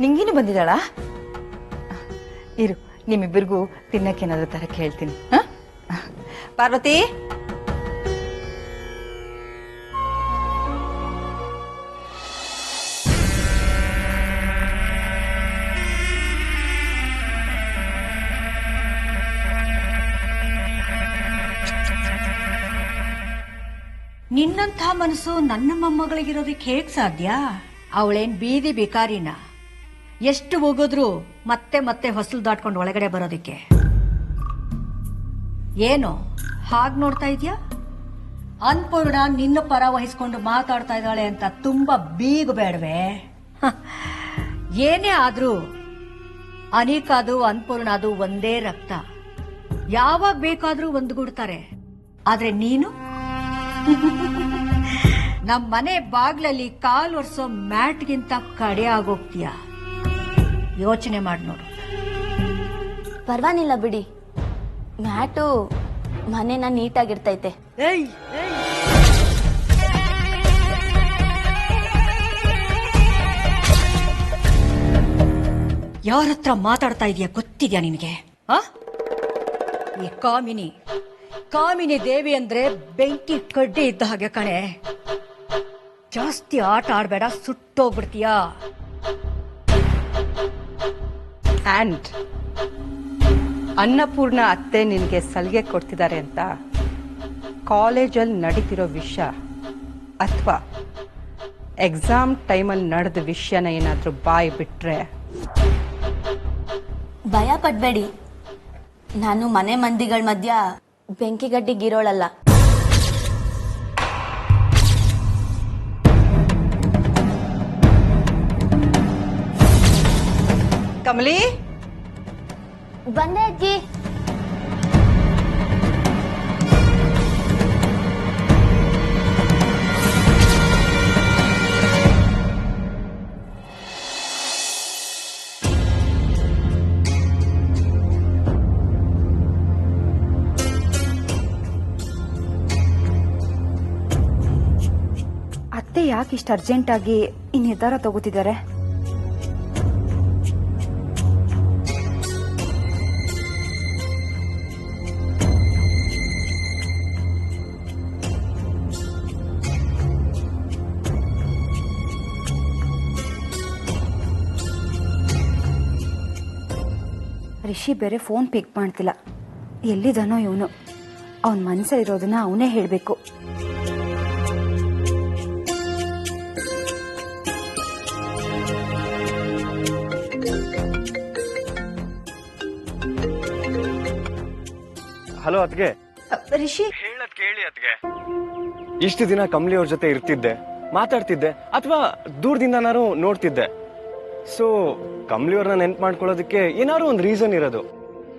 ನಿಂಗಿನೂ ಬಂದಿದ್ದಾಳಾ? ಇರು, ನಿಮ್ಮಿಬ್ಬರಿಗೂ ತಿನ್ನಕ್ಕೇನಾದ್ರೂ ತರಕ್ಕೆ ಹೇಳ್ತೀನಿ. ಪಾರ್ವತಿ, ನಿನ್ನಂಥ ಮನಸ್ಸು ನನ್ನ ಮೊಮ್ಮಗಳಿಗಿರೋದಕ್ಕೆ ಹೇಗ್ ಸಾಧ್ಯ? ಅವಳೇನ್ ಬೀದಿ ಬಿಕಾರಿನ? ಎಷ್ಟು ಹೋಗೋದ್ರು ಮತ್ತೆ ಮತ್ತೆ ಹೊಸಲು ದಾಟ್ಕೊಂಡು ಒಳಗಡೆ ಬರೋದಿಕ್ಕೆ. ಏನು ಹಾಗ್ ನೋಡ್ತಾ ಇದ್ಯಾ? ಅನ್ಪೂರ್ಣ ನಿನ್ನ ಪರ ವಹಿಸ್ಕೊಂಡು ಮಾತಾಡ್ತಾ ಇದ್ದಾಳೆ ಅಂತ ತುಂಬಾ ಬೀಗಬೇಡವೆ. ಏನೇ ಆದ್ರೂ ಅನಿಕಾದು ಅನ್ಪೂರ್ಣದು ಒಂದೇ ರಕ್ತ. ಯಾವಾಗ ಬೇಕಾದ್ರೂ ಒಂದುಗೂಡ್ತಾರೆ. ಆದ್ರೆ ನೀನು ನಮ್ಮ ಮನೆ ಬಾಗ್ಲಲ್ಲಿ ಕಾಲ್ ಒರ್ಸೋ ಮ್ಯಾಟ್ಗಿಂತ ಕಡೆ ಆಗೋಗ್ತೀಯ. ಯೋಚನೆ ಮಾಡಿ ನೋಡು. ಪರವಾಗಿಲ್ಲ ಬಿಡಿ, ಮ್ಯಾಟು ಮನೇನ ನೀಟಾಗಿರ್ತೈತೆ. ಯಾರ ಹತ್ರ ಮಾತಾಡ್ತಾ ಇದೀಯ ಗೊತ್ತಿದ್ಯಾ ನಿನಗೆ? ಈ ಕಾಮಿನಿ ದೇವಿ ಅಂದ್ರೆ ಬೆಂಕಿ ಕಡ್ಡಿ ಇದ್ದ ಹಾಗೆ ಕಣೆ. ಜಾಸ್ತಿ ಆಟ ಆಡ್ಬೇಡ, ಸುಟ್ಟೋಗ್ಬಿಡ್ತೀಯಾ. ಆ್ಯಂಡ್ ಅನ್ನಪೂರ್ಣ ಅತ್ತೆ ನಿನಗೆ ಸಲಿಗೆ ಕೊಡ್ತಿದ್ದಾರೆ ಅಂತ ಕಾಲೇಜಲ್ಲಿ ನಡೀತಿರೋ ವಿಷಯ ಅಥವಾ ಎಕ್ಸಾಮ್ ಟೈಮಲ್ಲಿ ನಡೆದ ವಿಷಯನ ಏನಾದರೂ ಬಾಯಿ ಬಿಟ್ರೆ ಭಯ ಪಡ್ಬೇಡಿ, ನಾನು ಮನೆ ಮಂದಿಗಳ ಮಧ್ಯ ಬೆಂಕಿಗಡ್ಡಿಗಿರೋಳಲ್ಲ. ಕಮಲಿ, ಬಂದೆ ಅಜ್ಜಿ. ಅತ್ತೆ ಯಾಕೆ ಇಷ್ಟು ಅರ್ಜೆಂಟಾಗಿ ಈ ನಿರ್ಧಾರ ತಗೋತಿದ್ದಾರೆ? ರಿಷಿ ಬೇರೆ ಫೋನ್ ಪಿಕ್ ಮಾಡ್ತಿಲ್ಲ. ಎಲ್ಲಿದ್ದಾನೋ ಇವನು? ಅವನ ಮನಸ್ಸಲ್ಲಿರೋದನ್ನ ಅವನೇ ಹೇಳಬೇಕು. ಹಲೋ ಅತ್ಗೆ. ರಿಷಿ, ಹೇಳದ್ ಕೇಳಿ ಅತ್ಗೆ. ಇಷ್ಟು ದಿನ ಕಮಲಿ ಅವ್ರ ಜೊತೆ ಇರ್ತಿದ್ದೆ, ಮಾತಾಡ್ತಿದ್ದೆ, ಅಥವಾ ದೂರದಿಂದ ನಾನು ನೋಡ್ತಿದ್ದೆ. ಸೊ ಕಮಲಿ ಅವ್ರನ್ನ ನೆನ್ಪು ಮಾಡ್ಕೊಳ್ಳೋದಕ್ಕೆ ಏನಾದ್ರು ಒಂದು ರೀಸನ್ ಇರೋದು.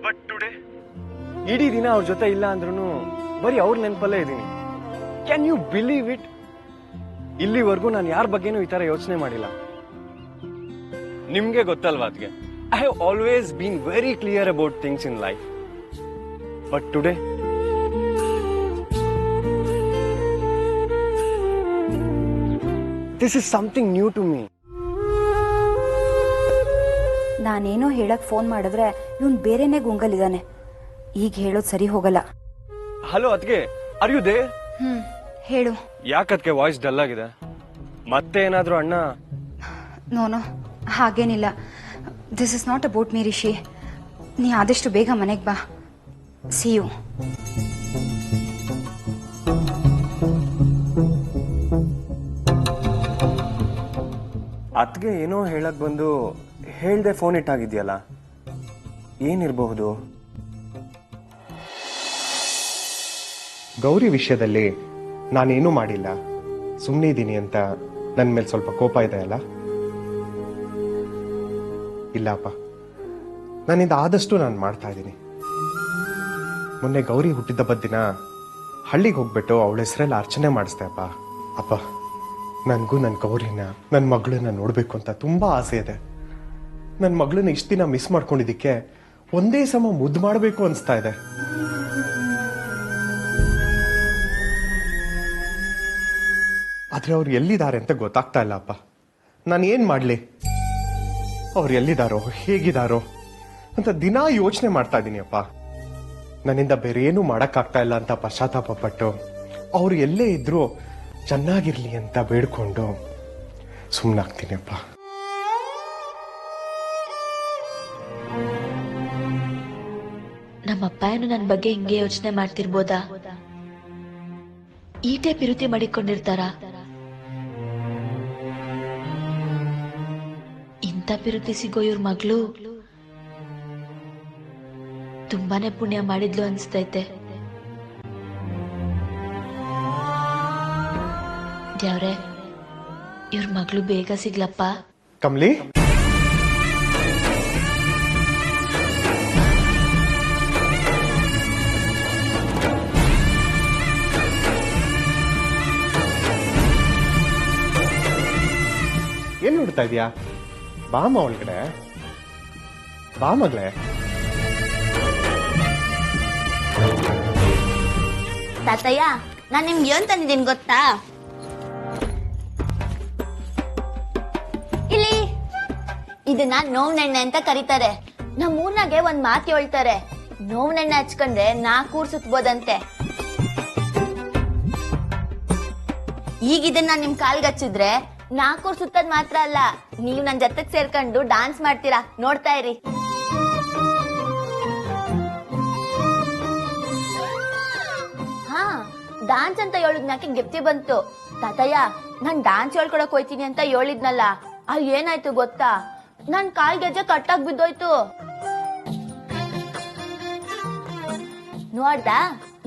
ಬಟ್ ಟುಡೇ ಇಡೀ ದಿನ ಅವ್ರ ಜೊತೆ ಇಲ್ಲ ಅಂದ್ರೂ ಬರೀ ಅವ್ರ ನೆನಪಲ್ಲೇ ಇದ್ದೀನಿ. Can you believe it? ಇಲ್ಲಿವರೆಗೂ ನಾನು ಯಾರ ಬಗ್ಗೆನೂ ಈ ತರ ಯೋಚನೆ ಮಾಡಿಲ್ಲ. ನಿಮ್ಗೆ ಗೊತ್ತಲ್ವಾ ಅದ್ಗೆ, I have always been very clear about things in life. But today this is something new to me. ನಾನೇನೋ ಹೇಳಕ್ ಫೋನ್ ಮಾಡಿದ್ರೆ ಇವನ್ ಬೇರೆನೆ ಗುಂಗಲಿದ್ದಾನೆ. ಈಗ ಹೇಳೋದು ಸರಿ ಹೋಗಲ್ಲ. ಹಲೋ ಅದ್ಗೆ, ಆರ್ ಯು ದೇರ್? ಹೇಳು. ಯಾಕದ್ಕೆ ವಾಯ್ಸ್ ಡಲ್ ಆಗಿದೆ? ಮತ್ತೆ ಏನಾದ್ರೂ ಅಣ್ಣ? ನೋನೋ, ಹಾಗೇನಿಲ್ಲ. This is not about me Rishi. ನೀ ಆದಷ್ಟು ಬೇಗ ಮನೆಗೆ ಬಾ. C you. ಅದ್ಗೆ ಏನೋ ಹೇಳಕ್ ಬಂದು ಹೇಳ್ದೆ ಫೋನ್ ಇಟ್ಟಾಗಿದ್ಯಲ್ಲ, ಏನಿರಬಹುದು? ಗೌರಿ ವಿಷಯದಲ್ಲಿ ನಾನೇನೂ ಮಾಡಿಲ್ಲ, ಸುಮ್ಮನೆ ಇದ್ದೀನಿ ಅಂತ ನನ್ನ ಮೇಲೆ ಸ್ವಲ್ಪ ಕೋಪ ಇದೆ ಅಲ್ಲ? ಇಲ್ಲಪ್ಪ, ನಾನಿಂದ ಆದಷ್ಟು ನಾನು ಮಾಡ್ತಾ ಇದ್ದೀನಿ. ಮೊನ್ನೆ ಗೌರಿ ಹುಟ್ಟಿದ ದಿನ ಹಳ್ಳಿಗೆ ಹೋಗ್ಬಿಟ್ಟು ಅವಳ ಹೆಸರಲ್ಲಿ ಅರ್ಚನೆ ಮಾಡಿಸ್ದೆ ಅಪ್ಪ. ಅಪ್ಪ, ನನಗೂ ನನ್ನ ಗೌರಿನ, ನನ್ನ ಮಗಳನ್ನ ನೋಡಬೇಕು ಅಂತ ತುಂಬ ಆಸೆ ಇದೆ. ನನ್ನ ಮಗಳನ್ನ ಇಷ್ಟು ದಿನ ಮಿಸ್ ಮಾಡ್ಕೊಂಡಿದ್ದಕ್ಕೆ ಒಂದೇ ಸಮ ಮುದ್ದು ಮಾಡಬೇಕು ಅನಿಸ್ತಾ ಇದೆ. ಆದರೆ ಅವ್ರು ಎಲ್ಲಿದ್ದಾರೆ ಅಂತ ಗೊತ್ತಾಗ್ತಾ ಇಲ್ಲ ಅಪ್ಪ. ನಾನು ಏನು ಮಾಡಲಿ? ಅವ್ರು ಎಲ್ಲಿದಾರೋ ಹೇಗಿದಾರೋ ಅಂತ ದಿನಾ ಯೋಚನೆ ಮಾಡ್ತಾ ಇದ್ದೀನಿ ಅಪ್ಪ. ನನ್ನಿಂದ ಬೇರೆ ಏನು ಮಾಡಕ್ಕಾಗ್ತಾ ಇಲ್ಲ ಅಂತ ಪಶ್ಚಾತ್ತಾಪ ಪಟ್ಟು ಅವ್ರು ಎಲ್ಲೇ ಇದ್ರು ಚೆನ್ನಾಗಿರ್ಲಿ ಅಂತ ಬೇಡ್ಕೊಂಡು ಸುಮ್ಮನಾಗ್ತೀನಿ ಅಪ್ಪ. ನಮ್ಮಪ್ಪ ಏನು ನನ್ನ ಬಗ್ಗೆ ಹಿಂಗೆ ಯೋಚನೆ ಮಾಡ್ತಿರ್ಬೋದಾ? ಈ ಟೈಪ್ ವಿರುತಿ ಮಾಡಿಕೊಂಡಿರ್ತಾರ? ಇಂಥ ಪಿರುತಿ ಸಿಗೋ ಇವ್ರ ಮಗಳು ತುಂಬಾನೇ ಪುಣ್ಯ ಮಾಡಿದ್ಲು ಅನ್ಸ್ತೈತೆ. ದೇವ್ರೆ, ಇವ್ರ ಮಗಳು ಬೇಗ ಸಿಗ್ಲಪ್ಪ. ಕಮ್ಲಿ, ಏನ್ ನೋಡ್ತಾ ಇದೀಯಾ? ಬಾಮ ಒಳಗಡೆ ಬಾ ಮಗಳೇ. ತಾತಯ್ಯ, ನಾನ್ ನಿಮ್ಗೆ ಏನ್ ತಂದಿದ್ದೀನಿ ಗೊತ್ತಾ? ಇಲ್ಲಿ ಇದನ್ನ ನೋವ್ನೆಣ್ಣೆ ಅಂತ ಕರೀತಾರೆ. ನಮ್ ಊರ್ನಾಗೆ ಒಂದ್ ಮಾತು ಹೇಳ್ತಾರೆ, ನೋವ್ನೆಣ್ಣೆ ಹಚ್ಕೊಂಡ್ರೆ 4 ಊರ್ ಸುತ್ತಬೋದಂತೆ. ಈಗ ಇದನ್ನ ನಿಮ್ ಕಾಲ್ಗೆ ಹಚ್ಚಿದ್ರೆ 4 ಊರ್ ಸುತ್ತದ್ ಮಾತ್ರ ಅಲ್ಲ, ನೀವ್ ನನ್ ಜೊತೆಗ್ ಸೇರ್ಕೊಂಡು ಡಾನ್ಸ್ ಮಾಡ್ತೀರಾ, ನೋಡ್ತಾ ಇರಿ. ಹಾ, ಡಾನ್ಸ್ ಅಂತ ಹೇಳಿದ್ನಾಕೆ ಗೆಪ್ತಿ ಬಂತು. ತಾತಯ್ಯ, ನಾನ್ ಡಾನ್ಸ್ ಹೇಳ್ಕೊಡಕ್ ಹೋಯ್ತೀನಿ ಅಂತ ಹೇಳಿದ್ನಲ್ಲ, ಅಲ್ಲಿ ಏನಾಯ್ತು ಗೊತ್ತಾ? ನನ್ ಕಾಲ್ ಗೆಜ್ಜೆ ಕಟ್ಟಾಗ್ ಬಿದ್ದೋಯ್ತು. ನೋಡ್ದಾ,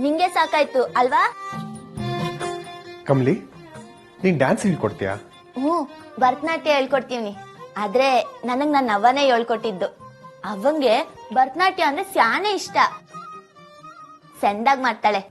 ನಿಂಗೆ ಸಾಕಾಯ್ತು ಅಲ್ವಾ? ಕಮ್ಲಿ, ನೀನ್ ಡ್ಯಾನ್ಸ್ ಹೇಳ್ಕೊಡ್ತೀಯಾ? ಭರತನಾಟ್ಯ ಹೇಳ್ಕೊಡ್ತೀವಿ. ಆದ್ರೆ ನನಗ್ ನನ್ನ ಅವ್ವನೇ ಹೇಳ್ಕೊಟ್ಟಿದ್ದು. ಅವಂಗೆ ಭರತನಾಟ್ಯ ಅಂದ್ರೆ ಸ್ಯಾನೆ ಇಷ್ಟ, ಸೆಂದಾಗ್ ಮಾಡ್ತಾಳೆ.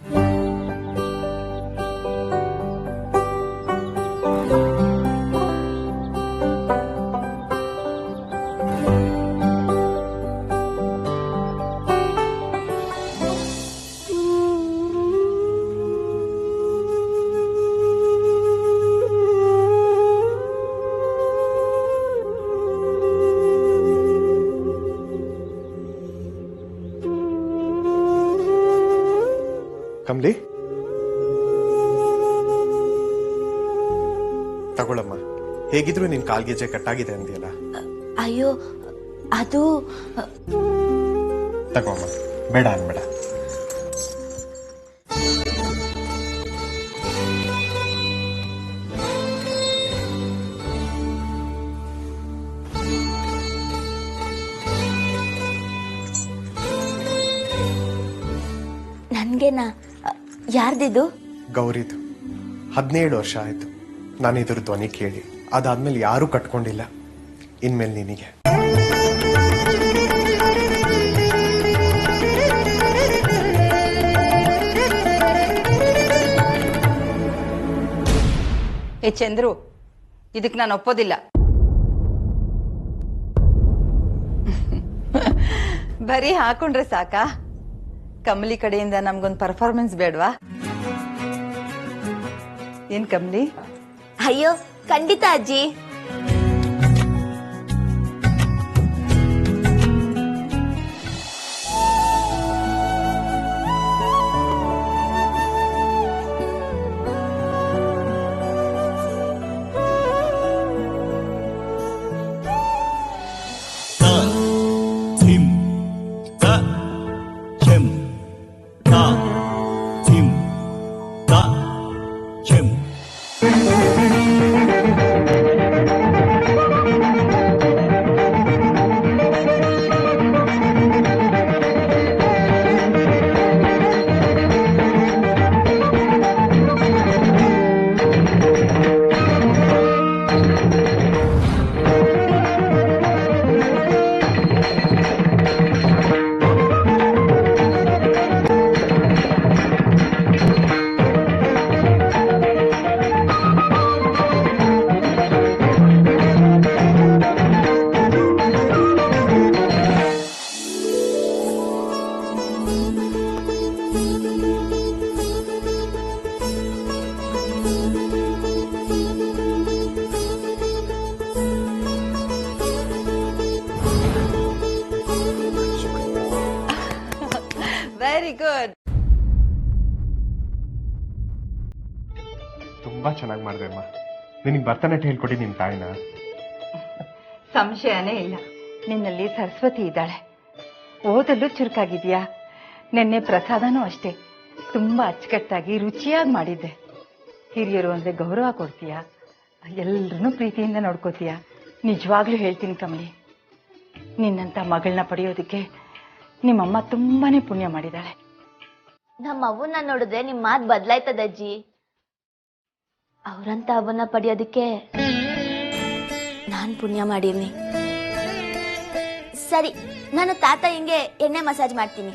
ಕಮ್ಲಿ, ತಗೊಳಮ್ಮ. ಹೇಗಿದ್ರು ನಿನ್ ಕಾಲ್ಗೆಜ್ಜೆ ಕಟ್ಟಾಗಿದೆ ಅಂದಿಯಲ್ಲ. ಅಯ್ಯೋ, ಅದು ತಗೋಮ್ಮ, ಬೇಡ ಅನ್ಬೇಡ. ನನ್ಗೆನಾ? ಯಾರ್ದಿದು? ಗೌರಿದು. 17 ವರ್ಷ ಆಯ್ತು ನಾನು ಇದ್ರ ಧ್ವನಿ ಕೇಳಿ. ಅದಾದ್ಮೇಲೆ ಯಾರೂ ಕಟ್ಕೊಂಡಿಲ್ಲ. ಇನ್ಮೇಲೆ ನಿನಗೆ. ಏ ಚಂದ್ರು, ಇದಕ್ಕೆ ನಾನು ಒಪ್ಪೋದಿಲ್ಲ. ಬರೀ ಹಾಕೊಂಡ್ರೆ ಸಾಕಾ? ಕಮಲಿ ಕಡೆಯಿಂದ ನಮ್ಗೊಂದು ಪರ್ಫಾರ್ಮೆನ್ಸ್ ಬೇಡವಾ? ಏನ್ ಕಮಲಿ? ಅಯ್ಯೋ, ಖಂಡಿತ ಅಜ್ಜಿ. ಗುಡ್. ತುಂಬಾ ಚೆನ್ನಾಗಿ ಮಾಡಿದೆ ಅಮ್ಮ. ನಿನಗೆ ಭರತನಾಟ್ಯ ಹೇಳ್ಕೊಡಿ ನಿಮ್ ತಾಯಿನ. ಸಂಶಯನೇ ಇಲ್ಲ, ನಿನ್ನಲ್ಲಿ ಸರಸ್ವತಿ ಇದ್ದಾಳೆ. ಓದಲ್ಲೂ ಚುರುಕಾಗಿದ್ಯಾ. ನಿನ್ನೆ ಪ್ರಸಾದನೂ ಅಷ್ಟೇ, ತುಂಬಾ ಅಚ್ಚುಕಟ್ಟಾಗಿ ರುಚಿಯಾಗಿ ಮಾಡಿದ್ದೆ. ಹಿರಿಯರು ಅಂದ್ರೆ ಗೌರವ ಕೊಡ್ತೀಯಾ, ಎಲ್ಲರನ್ನೂ ಪ್ರೀತಿಯಿಂದ ನೋಡ್ಕೋತೀಯಾ. ನಿಜವಾಗ್ಲೂ ಹೇಳ್ತೀನಿ ಕಮಲಿ, ನಿನ್ನಂತ ಮಗಳನ್ನ ಪಡೆಯೋದಕ್ಕೆ ನಿಮ್ಮಮ್ಮ ತುಂಬಾನೇ ಪುಣ್ಯ ಮಾಡಿದಾಳೆ. ನಮ್ಮ ಅವ್ವನ್ನ ನೋಡಿದ್ರೆ ನಿಮ್ ಮಾತ್ ಬದ್ಲಾಯ್ತದ ಅಜ್ಜಿ. ಅವ್ರಂತ ಅವನ್ನ ಪಡೆಯೋದಕ್ಕೆ ನಾನ್ ಪುಣ್ಯ ಮಾಡಿರ್ನಿ. ಸರಿ, ನಾನು ತಾತ ಹಿಂಗೆ ಎಣ್ಣೆ ಮಸಾಜ್ ಮಾಡ್ತೀನಿ.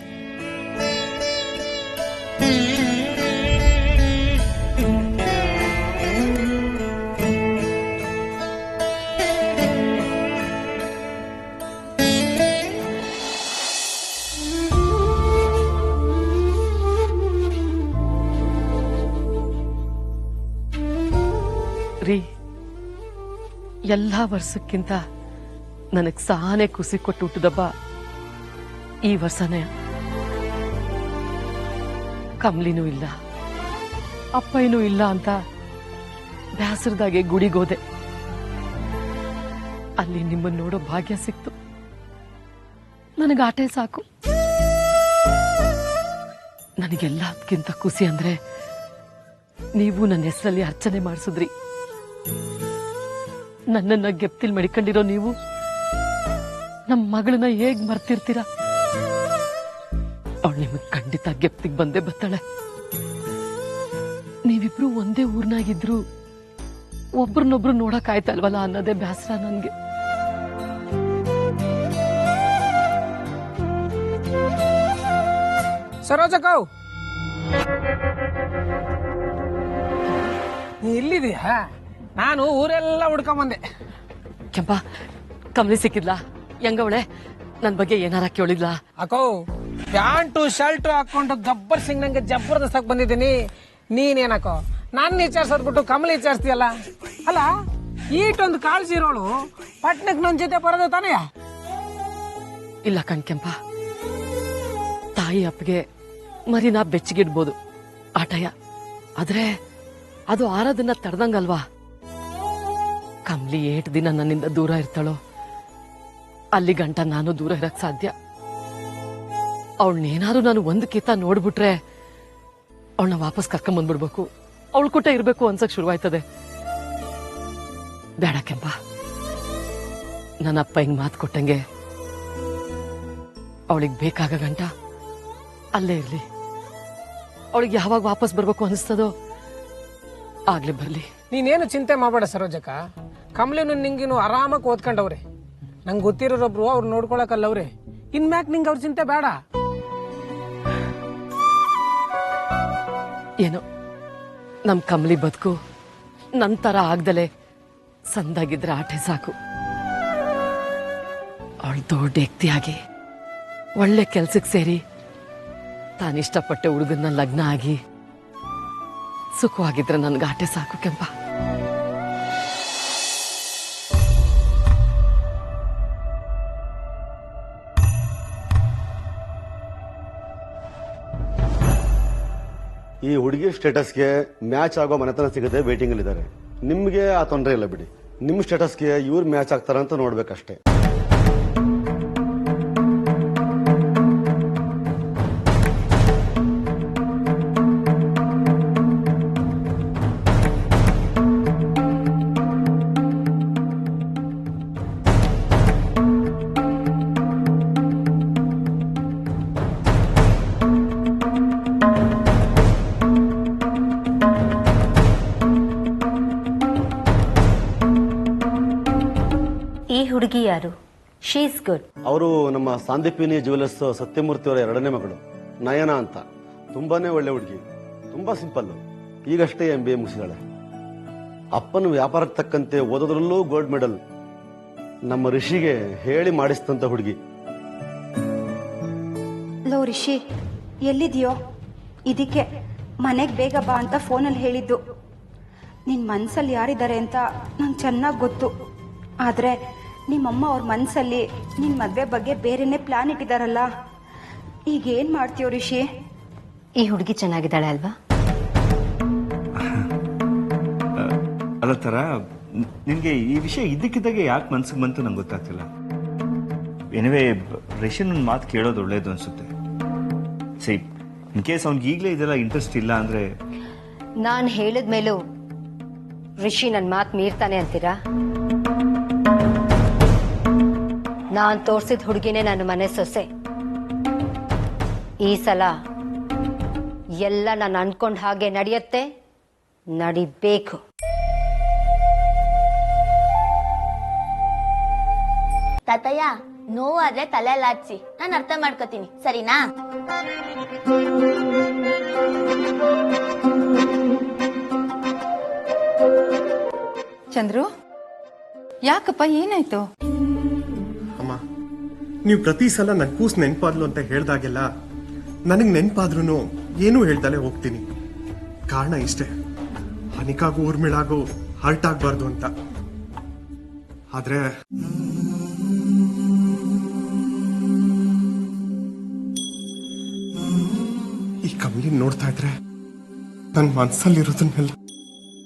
ರೀ, ಎಲ್ಲಾ ವರ್ಷಕ್ಕಿಂತ ನನಗ್ ಸಾನೆ ಖುಷಿ ಕೊಟ್ಟು ಹುಟ್ಟಿದಬ್ಬ ಈ ವರ್ಷನೇ. ಕಮ್ಲಿನೂ ಇಲ್ಲ, ಅಪ್ಪಯ್ಯನೂ ಇಲ್ಲ ಅಂತ ಬ್ಯಾಸರದಾಗೆ ಗುಡಿಗೋದೆ. ಅಲ್ಲಿ ನಿಮ್ಮನ್ನು ನೋಡೋ ಭಾಗ್ಯ ಸಿಕ್ತು. ನನಗೆ ಆಟೆ ಸಾಕು. ನನಗೆಲ್ಲಕ್ಕಿಂತ ಖುಷಿ ಅಂದ್ರೆ ನೀವು ನನ್ನ ಹೆಸರಲ್ಲಿ ಅರ್ಚನೆ ಮಾಡಿಸಿದ್ರಿ. ನನ್ನನ್ನ ಗೆಪ್ತಿಲ್ ಮಡಿಕೊಂಡಿರೋ ನೀವು ನಮ್ಮ ಮಗಳನ್ನ ಹೇಗ್ ಮರ್ತಿರ್ತೀರಾ? ಅವಳು ನಿಮಗ್ ಖಂಡಿತ ಗೆಪ್ತಿಗ್ ಬಂದೇ ಬರ್ತಾಳೆ. ನೀವಿಬ್ರು ಒಂದೇ ಊರ್ನಾಗಿದ್ರು ಒಬ್ರನ್ನೊಬ್ರು ನೋಡಕ್ ಆಯ್ತಲ್ವಲ್ಲ ಅನ್ನೋದೇ ಬ್ಯಾಸರ ನನ್ಗೆ. ಸರೋಜಕವ್, ನೀ ಇಲ್ಲಿದೀಯಾ? ನಾನು ಊರೆಲ್ಲ ಹುಡ್ಕೊಂಬಂದೆ. ಕೆಂಪ, ಕಮಲಿ ಸಿಕ್ಕಿದ್ಲಾ? ಹೆಂಗವಳೆ? ನನ್ ಬಗ್ಗೆ ಏನಾರ ಕೇಳಿದ್ಲಾ? ಅಕೋ, ಪ್ಯಾಂಟು ಶರ್ಟು ಹಾಕೊಂಡು ಗಬ್ಬರ್ ಸಿಂಗ್ ನಂಗೆ ಜಬರ್ದಸ್ತಾಗಿ ಬಂದಿದ್ದೀನಿ. ನೀನೇನಕೋ ನಾನು ವಿಚಾರಿಸೋದ್ಬಿಟ್ಟು ಕಮಲಿ ವಿಚಾರಿಸ್ತೀಯಲ್ಲ? ಅಲ್ಲ, ಈಟೊಂದು ಕಾಳಜಿ ಇರೋಳು ಪಟ್ನಕ್ ನನ್ ಜೊತೆ ಬರೋದು ತಾನೇ? ಇಲ್ಲ ಕಣ್ಕೆಂಪ, ತಾಯಿ ಅಪ್ಪಗೆ ಮರಿನಾ ಬೆಚ್ಚಗಿಡ್ಬೋದು ಆಟಯ, ಆದ್ರೆ ಅದು ಆರೋದನ್ನ ತಡೆದಂಗಲ್ವಾ. ಕಮ್ಲಿ 8 ದಿನ ನನ್ನಿಂದ ದೂರ ಇರ್ತಾಳೋ ಅಲ್ಲಿ ಗಂಟ ನಾನು ದೂರ ಇರಕ್ ಸಾಧ್ಯ. ಅವಳನ್ನೇನಾರು ನಾನು ಒಂದು ಕಿತ್ತ ನೋಡ್ಬಿಟ್ರೆ ಅವಳನ್ನ ವಾಪಸ್ ಕರ್ಕೊಂಡ್ ಬಂದ್ಬಿಡ್ಬೇಕು, ಅವಳ ಕೂಟ ಇರ್ಬೇಕು ಅನ್ಸಕ್ ಶುರುವಾಯ್ತದೆ. ಬೇಡ ಕೆಂಪ, ನನ್ನ ಅಪ್ಪ ಹಿಂಗ್ ಮಾತು ಕೊಟ್ಟಂಗೆ ಅವಳಿಗೆ ಬೇಕಾಗ ಗಂಟ ಅಲ್ಲೇ ಇರ್ಲಿ. ಅವಳಿಗೆ ಯಾವಾಗ ವಾಪಸ್ ಬರ್ಬೇಕು ಅನಿಸ್ತದೋ ಆಗ್ಲೇ ಬರ್ಲಿ. ನೀನೇನು ಚಿಂತೆ ಮಾಡಬೇಡ ಸರೋಜಕ್ಕ. ಕಮಲಿನು ನಿಂಗಿನು ಆರಾಮಾಗಿ ಓದ್ಕೊಂಡವ್ರೆ. ನಂಗೆ ಗೊತ್ತಿರೋರೊಬ್ರು ಅವ್ರು ನೋಡ್ಕೊಳಕಲ್ಲವ್ರೆ. ಇನ್ಮ್ಯಾಕ್ ನಿಂಗೆ ಅವ್ರ ಚಿಂತೆ ಬೇಡ. ಏನೋ ನಮ್ ಕಮಲಿ ಬದುಕು ನಂತರ ಆಗ್ದಲೆ ಸಂದಾಗಿದ್ರೆ ಆಟೆ ಸಾಕು. ಅವಳು ದೊಡ್ಡ ವ್ಯಕ್ತಿಯಾಗಿ ಒಳ್ಳೆ ಕೆಲ್ಸಕ್ಕೆ ಸೇರಿ ತಾನಿಷ್ಟಪಟ್ಟ ಹುಡುಗನ್ನ ಲಗ್ನ ಆಗಿ ಸುಖವಾಗಿದ್ರೆ ನನ್ಗೆ ಆಟೆ ಸಾಕು ಕೆಂಪ. ಈ ಹುಡುಗಿ ಸ್ಟೇಟಸ್ಗೆ ಮ್ಯಾಚ್ ಆಗೋ ಮನೆತನ ಸಿಗದೆ ವೇಟಿಂಗ್ ಅಲ್ಲಿ ಇದ್ದಾರೆ. ನಿಮ್ಗೆ ಆ ತೊಂದರೆ ಇಲ್ಲ ಬಿಡಿ. ನಿಮ್ಮ ಸ್ಟೇಟಸ್ಗೆ ಇವ್ರು ಮ್ಯಾಚ್ ಆಗ್ತಾರಂತ ನೋಡ್ಬೇಕಷ್ಟೇ. ಈ ಹುಡುಗಿ ಯಾರು? She is good. ಅವರು ನಮ್ಮ ಸಾಂದೀಪಿನಿ ಜ್ಯುವೆಲರ್ಸ್ ಸತ್ಯಮೂರ್ತಿ ಅವರ 2ನೇ ಮಗಳು ನಯನ ಅಂತ. ತುಂಬಾನೇ ಒಳ್ಳೆ ಹುಡುಗಿ, ತುಂಬಾ ಸಿಂಪಲ್. ಈಗಷ್ಟೇ MBA ಮುಗಿಸಿದಾಳೆ. ಅಪ್ಪನ ವ್ಯಾಪಾರಕ್ಕೆ ತಕ್ಕಂತೆ ಓದೋದ್ರಲ್ಲೂ ಗೋಲ್ಡ್ ಮೆಡಲ್. ನಮ್ಮ ಋಷಿಗೆ ಹೇಳಿ ಮಾಡಿಸ್ತಂತ ಹುಡುಗಿ. ಲೋ ರಿಷಿ, ಎಲ್ಲಿದೆಯೋ? ಇದಕ್ಕೆ ಮನೆಗೆ ಬೇಗ ಬಾ ಅಂತ ಫೋನಲ್ಲಿ ಹೇಳಿದ್ದು. ನಿನ್ನ ಮನಸ್ಸಲ್ಲಿ ಯಾರಿದ್ದಾರೆ ಅಂತ ನಂಗೆ ಚೆನ್ನಾಗಿ ಗೊತ್ತು. ಆದರೆ ನಿಮ್ಮಮ್ಮ ಅವ್ರ ಮನಸ್ಸಲ್ಲಿ ನಿನ್ನ ಮದುವೆ ಬಗ್ಗೆ ಬೇರೆನೇ ಪ್ಲಾನ್ ಇಟ್ಟಿದ್ದಾರಲ್ಲ. ಈಗ ಏನು ಮಾಡ್ತೀಯೋ ರಿಷಿ? ಈ ಹುಡುಗಿ ಚೆನ್ನಾಗಿದ್ದಾಳೆ ಅಲ್ವಾ? ಅಲ್ಲ ತರ ನಿನಗೆ ಈ ವಿಷಯ ಇದ್ದಕ್ಕಿದ್ದಾಗೆ ಯಾಕೆ ಮನ್ಸಿಗೆ ಬಂತು ನಂಗೆ ಗೊತ್ತಾಗ್ತಿಲ್ಲ. ಎನಿವೇ ರೇಷನ್ ಒಂದು ಮಾತು ಕೇಳೋದು ಒಳ್ಳೇದು ಅನ್ಸುತ್ತೆ. ಸರಿ, ಇನ್ ಕೇಸ್ ಅವ್ನಿಗೆ ಈಗಲೇ ಇದೆಲ್ಲ ಇಂಟ್ರೆಸ್ಟ್ ಇಲ್ಲ ಅಂದ್ರೆ ನಾನು ಹೇಳಿದ ಮೇಲೂ ರಿಷಿ ನನ್ನ ಮಾತು ಮೀರ್ತಾನೆ ಅಂತೀರಾ? ನಾನು ತೋರಿಸಿದ ಹುಡುಗಿನೇ ನನ್ನ ಮನೆ ಸೊಸೆ. ಈ ಸಲ ಎಲ್ಲ ನಾನು ಅನ್ಕೊಂಡ ಹಾಗೆ ನಡೆಯುತ್ತೆ, ನಡಿಬೇಕು. ತಾತಯ್ಯ, ನೋವಾದ್ರೆ ತಲೆ ಲಾಡ್ಸಿ, ನಾನು ಅರ್ಥ ಮಾಡ್ಕೋತೀನಿ, ಸರಿನಾ? ಚಂದ್ರು, ಯಾಕಪ್ಪ, ಏನಾಯ್ತು? ಅಮ್ಮ, ನೀವು ಪ್ರತಿ ಸಲ ನನ್ ಕೂಸ್ ನೆನ್ಪಾದ್ಲು ಅಂತ ಹೇಳ್ದಾಗೆಲ್ಲ ನನಗ್ ನೆನ್ಪಾದ್ರೂ ಏನೂ ಹೇಳ್ದಲೇ ಹೋಗ್ತೀನಿ. ಕಾರಣ ಇಷ್ಟೇ, ಅನಿಕಾಗೂ ಊರ್ಮಿಳಾಗೂ ಹರ್ಟ್ ಆಗ್ಬಾರ್ದು ಅಂತ. ಆದ್ರೆ ಈ ಕಮಲಿ ನೋಡ್ತಾ ಇದ್ರೆ ನನ್ ಮನ್ಸಲ್ಲಿರೋದನ್ನೆಲ್ಲ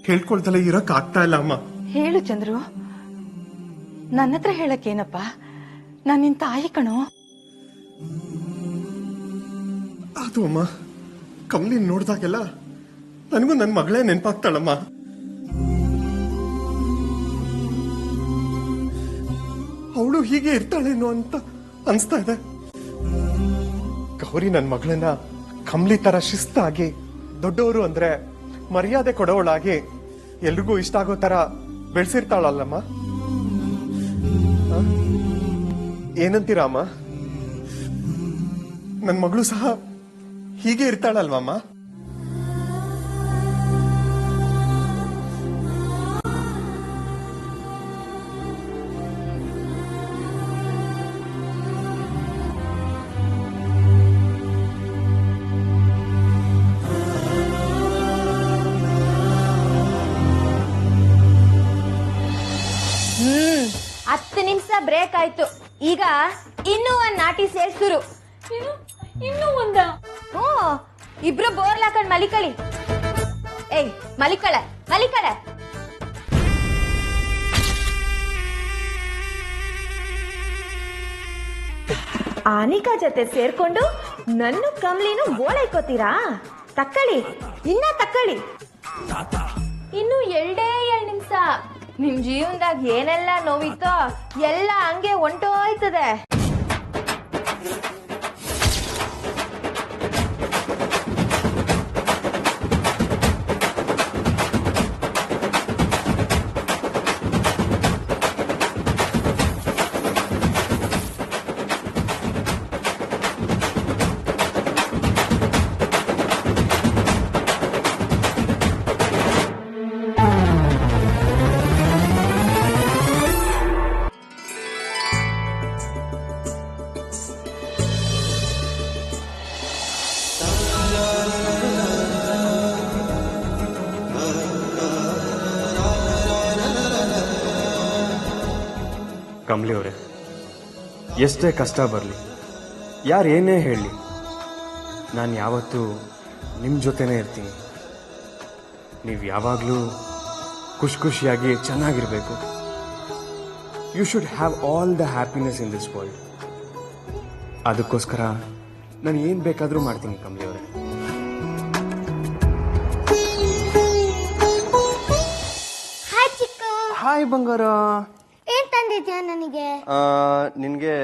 ಹೇಳ್ಕೊಳ್ದಲ್ಲ ಇರಕ್ ಆಗ್ತಾ ಇಲ್ಲ ಅಮ್ಮ. ಹೇಳು ಚಂದ್ರು, ನನ್ನ ಹತ್ರ ಹೇಳಕ್ಕೇನಪ್ಪ, ನಾನು ನಿನ್ ತಾಯಿ ಕಣೋ. ಅದು ಅಮ್ಮ, ಕಮಲಿ ನೋಡ್ದಾಗೆಲ್ಲ ನನಗೂ ನನ್ನ ಮಗಳೇ ನೆನಪಾಗ್ತಾಳಮ್ಮ. ಅವಳು ಹೀಗೆ ಇರ್ತಾಳೇನೋ ಅಂತ ಅನ್ಸ್ತಾ ಇದೆ. ಗೌರಿ ನನ್ನ ಮಗಳನ್ನ ಕಮಲಿ ತರ ಶಿಸ್ತಾಗಿ, ದೊಡ್ಡವರು ಅಂದ್ರೆ ಮರ್ಯಾದೆ ಕೊಡೋಳಾಗಿ, ಎಲ್ರಿಗೂ ಇಷ್ಟ ಆಗೋ ತರ ಬೆಳೆಸಿರ್ತಾಳಲ್ಲಮ್ಮ. ಏನಂತೀರಾ ಅಮ್ಮ? ನನ್ನ ಮಗಳು ಸಹ ಹೀಗೆ ಇರ್ತಾಳಲ್ವಮ್ಮ? ಹತ್ತು ನಿಮಿಷ ಬ್ರೇಕ್ ಆಯ್ತು. ಈಗ ಇನ್ನೂ ಒಂದ್ ನಾಟಿ ಸೇರ್ಸುರು. ಇನ್ನೂ ಒಂದ? ಹ್ಞೂ, ಇಬ್ರು ಬೋರ್ಲ್ ಹಾಕೊಂಡ್ ಮಲಿಕಳಿ. ಏಯ್, ಮಲಿಕಳೆ ಮಲಿಕಳೆ. ಆನಿಕಾ ಜೊತೆ ಸೇರ್ಕೊಂಡು ನನ್ನ ಕಮ್ಲಿನೂ ಬೋಳೈಕೋತೀರಾ? ತಕ್ಕಳಿ, ಇನ್ನ ತಕ್ಕಳಿ. ಇನ್ನು 2 ನಿಮಿಷ. ನಿಮ್ ಜೀವನದಾಗ ಏನೆಲ್ಲ ನೋವಿತ್ತೋ ಎಲ್ಲ ಹಂಗೆ ಹೊಂಟೋಯ್ತದೆ. ಕಮಲಿ ಅವರೇ, ಎಷ್ಟೇ ಕಷ್ಟ ಬರಲಿ, ಯಾರು ಏನೇ ಹೇಳಲಿ, ನಾನು ಯಾವತ್ತೂ ನಿಮ್ಮ ಜೊತೆನೇ ಇರ್ತೀನಿ. ನೀವು ಯಾವಾಗಲೂ ಖುಷಿಯಾಗಿ ಚೆನ್ನಾಗಿರಬೇಕು. You should have all the happiness in this world. ಅದಕ್ಕೋಸ್ಕರ ನಾನು ಏನು ಬೇಕಾದರೂ ಮಾಡ್ತೀನಿ ಕಮಲಿ ಅವರೇ. ಹಾಯ್ ಬಂಗಾರ. ಏನ್ ತಂದಿದ್ಯಾ ನನಗೆ? ನಿನಗೆ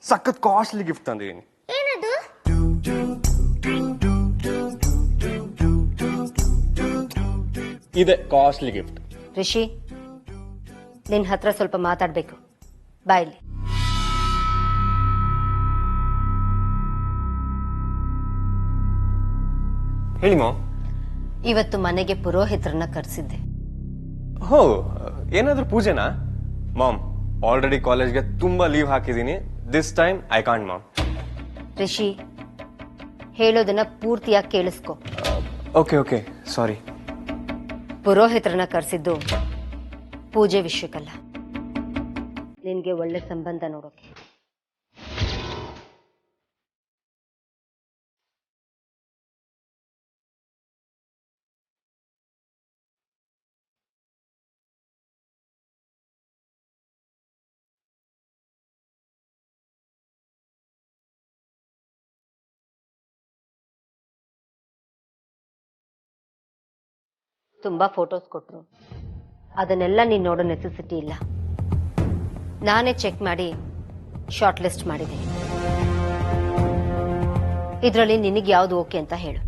ಸಖತ್ ಕಾಸ್ಟ್ಲಿ ಗಿಫ್ಟ್ ತಂದಿದ್ದೀನಿ. ಏನದು? ಇದೆ ಕಾಸ್ಟ್ಲಿ ಗಿಫ್ಟ್. ರಿಷಿ, ನಿನ್ ಹತ್ರ ಸ್ವಲ್ಪ ಮಾತಾಡ್ಬೇಕು, ಬಾಯ್ಲಿ. ಹೇಳಿ ಮಾಮ್. ಇವತ್ತು ಮನೆಗೆ ಪುರೋಹಿತರನ್ನ ಕರೆಸಿದ್ದೆ. ಹೋ, ಏನಾದ್ರೂ ಪೂಜೆನಾ? ಮಾಮ್, ಆಲ್ರೆಡಿ ಕಾಲೇಜ್ಗೆ ತುಂಬಾ ಲೀವ್ ಹಾಕಿದ್ದೀನಿ. This time I can't mom. Rishi, ಹೇಳೋದನ್ನ ಪೂರ್ತಿಯಾಗಿ ಕೇಳಿಸ್ಕೊ. Okay sorry. ಪುರೋಹಿತರನ್ನ ಕರೆಸಿದ್ದು ಪೂಜೆ ವಿಷಯಕ್ಕಲ್ಲ, ನಿನ್ಗೆ ಒಳ್ಳೆ ಸಂಬಂಧ ನೋಡೋಕೆ. ತುಂಬಾ ಫೋಟೋಸ್ ಕೊಟ್ರು. ಅದನ್ನೆಲ್ಲ ನೀನು ನೋಡೋ ನೆಸೆಸಿಟಿ ಇಲ್ಲ. ನಾನೇ ಚೆಕ್ ಮಾಡಿ ಶಾರ್ಟ್ ಲಿಸ್ಟ್ ಮಾಡಿದ್ದೀನಿ. ಇದರಲ್ಲಿ ನಿನಗೆ ಯಾವುದು ಓಕೆ ಅಂತ ಹೇಳು.